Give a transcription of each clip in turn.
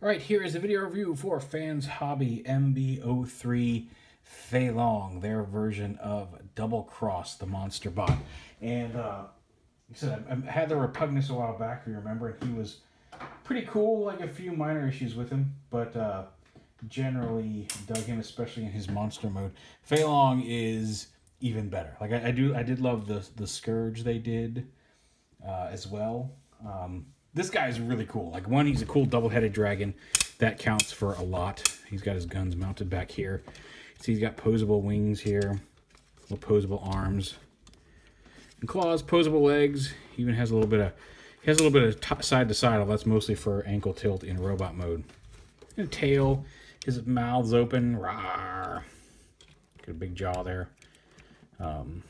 Alright, here is a video review for Fans Hobby MB-03 FEILONG, their version of Double Cross, the monster bot. And like I said, I had the Repugnus a while back, if you remember, and he was pretty cool, like a few minor issues with him, but generally dug him, especially in his monster mode. FEILONG is even better. Like I did love the Scourge they did as well. This guy is really cool. Like, one, he's a cool double-headed dragon. That counts for a lot. He's got his guns mounted back here. See, he's got posable wings here, little posable arms and claws, posable legs. He even has a little bit of side to side. That's mostly for ankle tilt in robot mode. And a tail. His mouth's open. Rawr. Got a big jaw there. On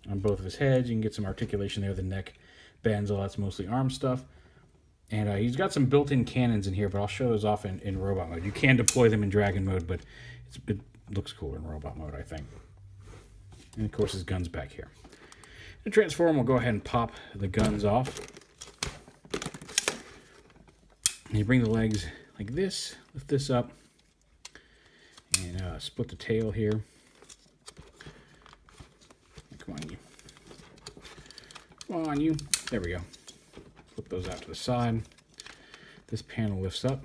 both of his heads, you can get some articulation there. The neck bends. All that's mostly arm stuff. And he's got some built-in cannons in here, but I'll show those off in robot mode. You can deploy them in dragon mode, but it looks cooler in robot mode, I think. And of course, his gun's back here. To transform, we'll go ahead and pop the guns off. And you bring the legs like this, lift this up, and split the tail here. Come on, you. Come on, you. There we go. Flip those out to the side. This panel lifts up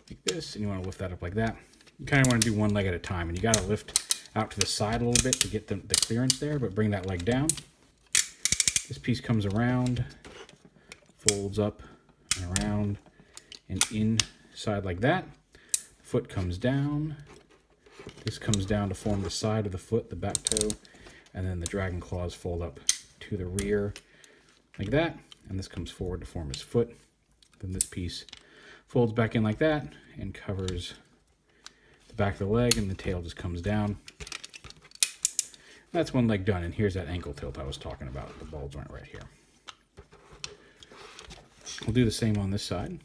like this, and you want to lift that up like that. You kind of want to do one leg at a time, and you got to lift out to the side a little bit to get the clearance there, but bring that leg down. This piece comes around, folds up and around and inside like that. Foot comes down. This comes down to form the side of the foot, the back toe, and then the dragon claws fold up to the rear like that, and this comes forward to form his foot. Then this piece folds back in like that and covers the back of the leg, and the tail just comes down. That's one leg done, and here's that ankle tilt I was talking about, the ball joint right here. We'll do the same on this side.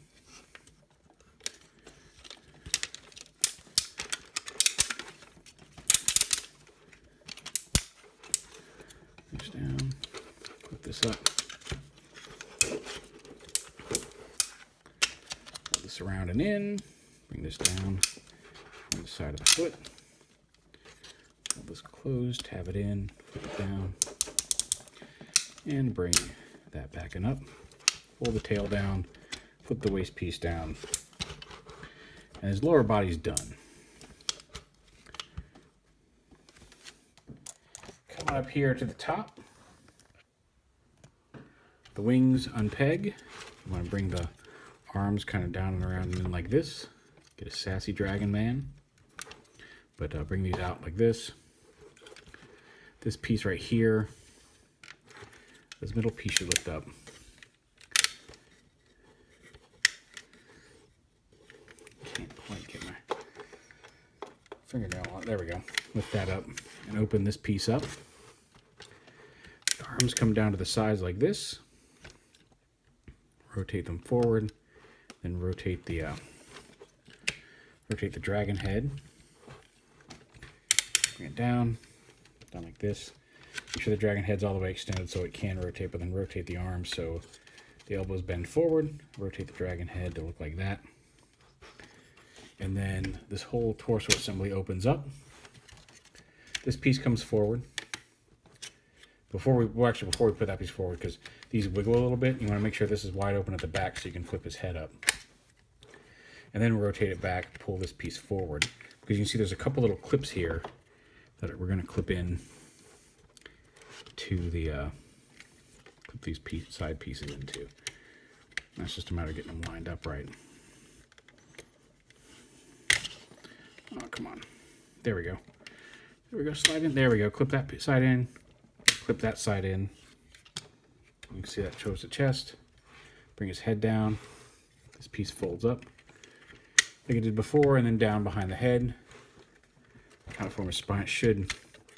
Push down, flip this up. Pull this around and in. Bring this down on the side of the foot. Pull this closed, tab it in, flip it down, and bring that back and up. Pull the tail down, flip the waist piece down, and his lower body's done. Come up here to the top. The wings unpeg. You want to bring the arms kind of down and around and in like this. Get a sassy dragon man. But bring these out like this. This piece right here, this middle piece should lift up. Can't quite get my fingernail on. There we go. Lift that up and open this piece up. The arms come down to the sides like this. Rotate them forward, then rotate the dragon head. Bring it down like this. Make sure the dragon head's all the way extended so it can rotate, but then rotate the arms so the elbows bend forward. Rotate the dragon head to look like that. And then this whole torso assembly opens up. This piece comes forward. Before we put that piece forward, because these wiggle a little bit, you want to make sure this is wide open at the back so you can flip his head up. And then rotate it back, pull this piece forward. Because you can see there's a couple little clips here that we're going to clip in to the, clip these side pieces into. That's just a matter of getting them lined up right. Oh, come on. There we go. There we go, slide in. There we go, clip that side in. Clip that side in. You can see that shows the chest. Bring his head down. This piece folds up like it did before, and then down behind the head. Kind of form a spine. Should,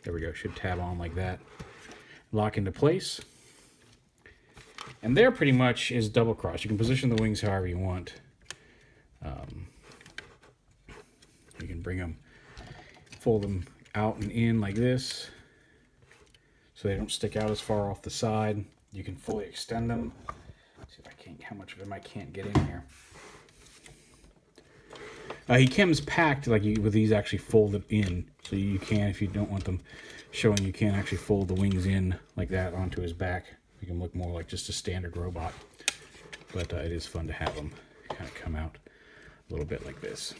there we go, should tab on like that. Lock into place. And there pretty much is double cross. You can position the wings however you want. You can bring them, fold them out and in like this, so they don't stick out as far off the side. You can fully extend them. Let's see if I can't how much of him I can't get in here. He comes packed like with these actually folded in, so you can, if you don't want them showing, you can actually fold the wings in like that onto his back. Make him look more like just a standard robot. But it is fun to have them kind of come out a little bit like this.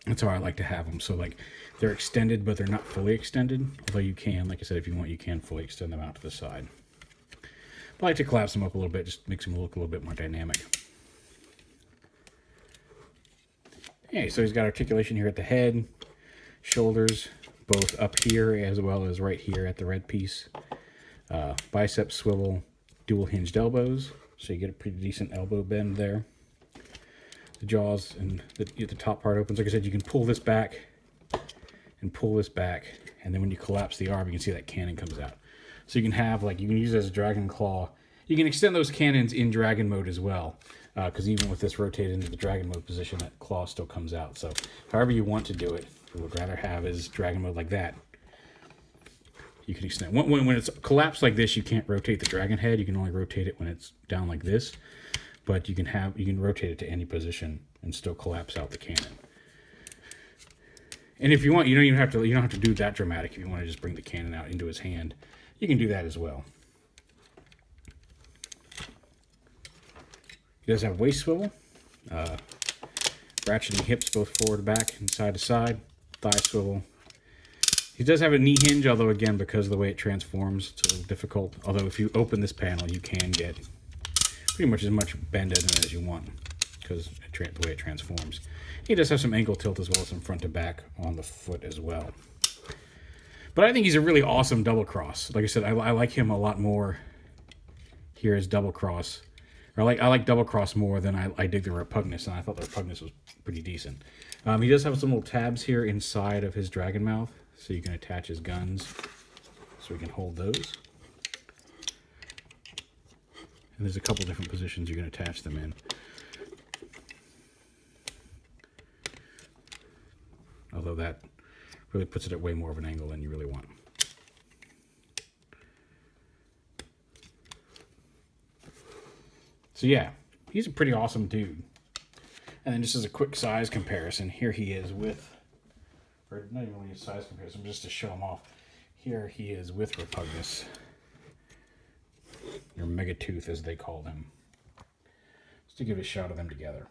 That's how I like to have them. So like they're extended, but they're not fully extended. Although you can, like I said, if you want, you can fully extend them out to the side. I like to collapse them up a little bit, just makes them look a little bit more dynamic. Okay, so he's got articulation here at the head, shoulders, both up here as well as right here at the red piece. Bicep swivel, dual hinged elbows, so you get a pretty decent elbow bend there. The jaws and the top part opens. Like I said, you can pull this back and pull this back, and then when you collapse the arm, you can see that cannon comes out. So you can have, like, you can use it as a dragon claw. You can extend those cannons in dragon mode as well, because even with this rotated into the dragon mode position, that claw still comes out. So however you want to do it, if you would rather have is dragon mode like that, you can extend. When it's collapsed like this, you can't rotate the dragon head. You can only rotate it when it's down like this. But you can rotate it to any position and still collapse out the cannon. And if you want, you don't have to do that dramatic. If you want to just bring the cannon out into his hand, you can do that as well. He does have waist swivel, ratcheting hips both forward, back, and side to side, thigh swivel. He does have a knee hinge, although again, because of the way it transforms, it's a little difficult. Although if you open this panel, you can get pretty much as much bend in it as you want, because the way it transforms. He does have some ankle tilt as well as some front to back on the foot as well. But I think he's a really awesome double cross. Like I said, I like him a lot more here as double cross. Or I like double cross more than I dig the repugnance, and I thought the repugnance was pretty decent. He does have some little tabs here inside of his dragon mouth, so you can attach his guns, so we can hold those. And there's a couple different positions you can attach them in. Although that really puts it at way more of an angle than you really want. So yeah, he's a pretty awesome dude. And then just as a quick size comparison, here he is with, or not even really a size comparison, just to show him off. Here he is with Repugnus, or Megatooth as they called him. Just to give a shot of them together.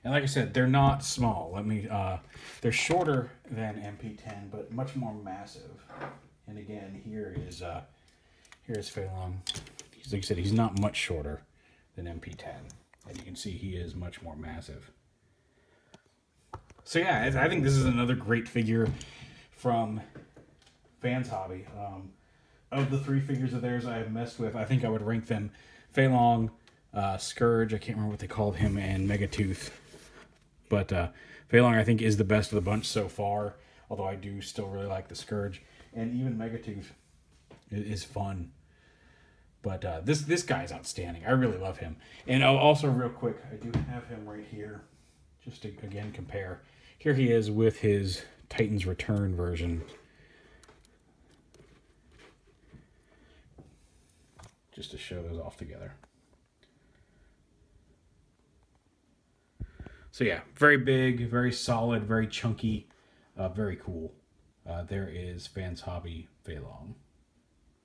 And like I said, they're not small. They're shorter than MP10, but much more massive. And again, here's FEILONG. Like I said, he's not much shorter than MP10. And you can see he is much more massive. So yeah, I think this is another great figure from Fans Hobby. Of the three figures of theirs I have messed with, I think I would rank them FEILONG, Scourge, I can't remember what they called him, and Megatooth. But FEILONG, I think, is the best of the bunch so far, although I do still really like the Scourge. And even Megatooth is fun. But this guy's outstanding. I really love him. And also, real quick, I do have him right here, just to, again, compare. Here he is with his Titan's Return version. Just to show those off together. So yeah, very big, very solid, very chunky, very cool. There is Fans Hobby FEILONG.